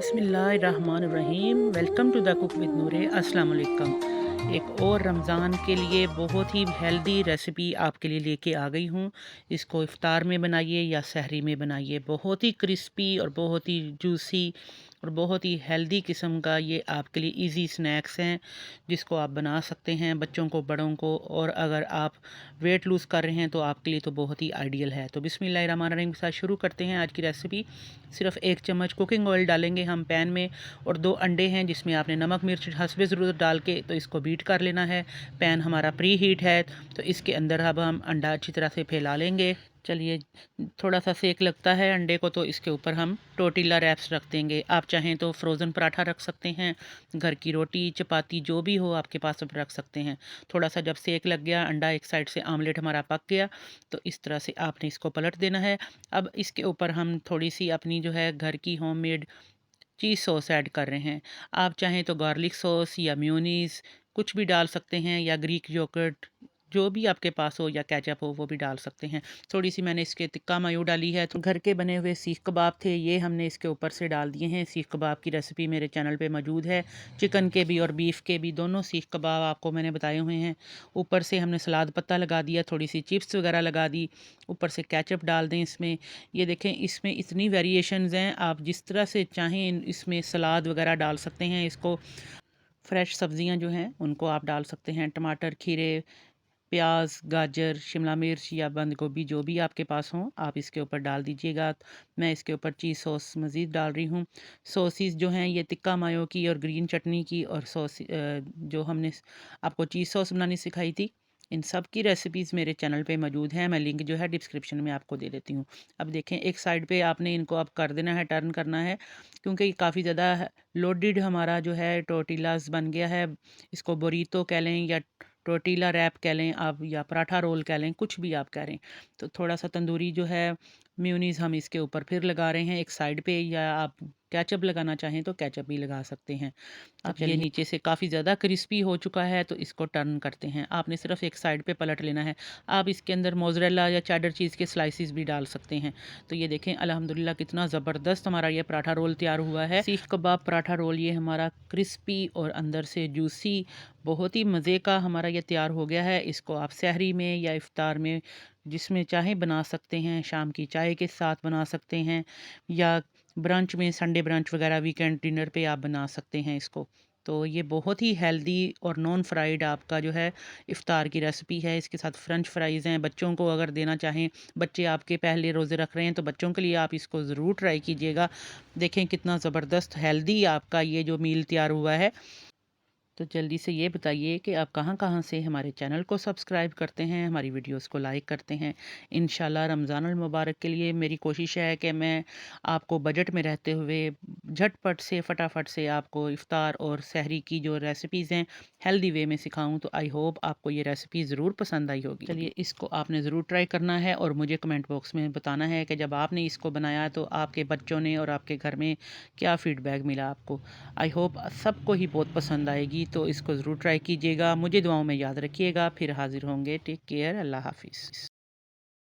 बिस्मिल्लाहिर्रहमानिर्रहीम। Welcome to the cook with Noore. अस्सलाम वालेकुम। एक और रमज़ान के लिए बहुत ही हेल्दी रेसिपी आपके लिए लेके आ गई हूँ। इसको इफ़्तार में बनाइए या सहरी में बनाइए, बहुत ही क्रिस्पी और बहुत ही जूसी और बहुत ही हेल्दी किस्म का ये आपके लिए इजी स्नैक्स हैं, जिसको आप बना सकते हैं बच्चों को, बड़ों को। और अगर आप वेट लूज़ कर रहे हैं तो आपके लिए तो बहुत ही आइडियल है। तो बिस्मिल्लाहिर्रहमानिर्रहीम के साथ शुरू करते हैं आज की रेसिपी। सिर्फ 1 चम्मच कुकिंग ऑयल डालेंगे हम पैन में, और 2 अंडे हैं जिसमें आपने नमक मिर्च हस्बे ज़रूरत डाल के तो इसको बीट कर लेना है। पैन हमारा प्री हीट है, तो इसके अंदर अब हम अंडा अच्छी तरह से फैला लेंगे। चलिए, थोड़ा सा सेक लगता है अंडे को, तो इसके ऊपर हम टोर्टिला रैप्स रख देंगे। आप चाहें तो फ्रोज़न पराठा रख सकते हैं, घर की रोटी चपाती जो भी हो आपके पास आप रख सकते हैं। थोड़ा सा जब सेक लग गया, अंडा एक साइड से आमलेट हमारा पक गया, तो इस तरह से आपने इसको पलट देना है। अब इसके ऊपर हम थोड़ी सी अपनी जो है घर की होममेड चीज़ सॉस ऐड कर रहे हैं। आप चाहें तो गार्लिक सॉस या मेयोनीज़ कुछ भी डाल सकते हैं, या ग्रीक योगर्ट जो भी आपके पास हो, या केचप हो वो भी डाल सकते हैं। थोड़ी सी मैंने इसके टिक्का मायो डाली है। तो घर के बने हुए सीख कबाब थे, ये हमने इसके ऊपर से डाल दिए हैं। सीख कबाब की रेसिपी मेरे चैनल पे मौजूद है, चिकन के भी और बीफ के भी, दोनों सीख कबाब आपको मैंने बताए हुए हैं। ऊपर से हमने सलाद पत्ता लगा दिया, थोड़ी सी चिप्स वगैरह लगा दी, ऊपर से केचप डाल दें इसमें। ये देखें, इसमें इतनी वेरिएशंस हैं, आप जिस तरह से चाहें इसमें सलाद वगैरह डाल सकते हैं। इसको फ्रेश सब्जियां जो हैं उनको आप डाल सकते हैं, टमाटर, खीरे, प्याज, गाजर, शिमला मिर्च या बंद गोभी जो भी आपके पास हों आप इसके ऊपर डाल दीजिएगा। मैं इसके ऊपर चीज़ सॉस मज़ीद डाल रही हूँ। सॉसेस जो हैं ये टिक्का मायो की और ग्रीन चटनी की, और जो हमने आपको चीज़ सॉस बनानी सिखाई थी, इन सब की रेसिपीज़ मेरे चैनल पे मौजूद हैं। मैं लिंक जो है डिस्क्रिप्शन में आपको दे देती हूँ। अब देखें, एक साइड पे आपने इनको अब कर देना है, टर्न करना है, क्योंकि ये काफ़ी ज़्यादा लोडेड हमारा जो है टोर्टिलाज़ बन गया है। इसको बोरीतो कह लें या टोर्टिला रैप कह लें आप, या पराठा रोल कह लें, कुछ भी आप कह रहे हैं। तो थोड़ा सा तंदूरी जो है मेयोनीज़ हम इसके ऊपर फिर लगा रहे हैं एक साइड पे, या आप केचप लगाना चाहें तो केचप भी लगा सकते हैं। अब ये नीचे से काफ़ी ज़्यादा क्रिस्पी हो चुका है, तो इसको टर्न करते हैं। आपने सिर्फ एक साइड पे पलट लेना है। आप इसके अंदर मोज़रेला या चेडर चीज़ के स्लाइसेस भी डाल सकते हैं। तो ये देखें, अल्हम्दुलिल्लाह कितना ज़बरदस्त हमारा ये पराठा रोल तैयार हुआ है। सीख कबाब पराठा रोल ये हमारा क्रिस्पी और अंदर से जूसी, बहुत ही मज़े का हमारा ये तैयार हो गया है। इसको आप सहरी में या इफ्तार में जिसमें चाहें बना सकते हैं, शाम की चाय के साथ बना सकते हैं, या ब्रंच में, संडे ब्रंच वगैरह वीकेंड डिनर पे आप बना सकते हैं इसको। तो ये बहुत ही हेल्दी और नॉन फ्राइड आपका जो है इफ़्तार की रेसिपी है। इसके साथ फ्रेंच फ्राइज़ हैं, बच्चों को अगर देना चाहें, बच्चे आपके पहले रोज़े रख रहे हैं तो बच्चों के लिए आप इसको ज़रूर ट्राई कीजिएगा। देखें कितना ज़बरदस्त हेल्दी आपका ये जो मील तैयार हुआ है। तो जल्दी से ये बताइए कि आप कहाँ-कहाँ से हमारे चैनल को सब्सक्राइब करते हैं, हमारी वीडियोस को लाइक करते हैं। इंशाल्लाह रमज़ान अल मुबारक के लिए मेरी कोशिश है कि मैं आपको बजट में रहते हुए झटपट से, फटाफट से आपको इफ़्तार और सहरी की जो रेसिपीज़ हैं, हेल्दी वे में सिखाऊँ। तो आई होप आपको ये रेसिपी ज़रूर पसंद आई होगी। चलिए, इसको आपने ज़रूर ट्राई करना है और मुझे कमेंट बॉक्स में बताना है कि जब आपने इसको बनाया तो आपके बच्चों ने और आपके घर में क्या फ़ीडबैक मिला आपको। आई होप सबको ही बहुत पसंद आएगी, तो इसको ज़रूर ट्राई कीजिएगा। मुझे दुआओं में याद रखिएगा। फिर हाज़िर होंगे। Take care. अल्लाह हाफ़िज़।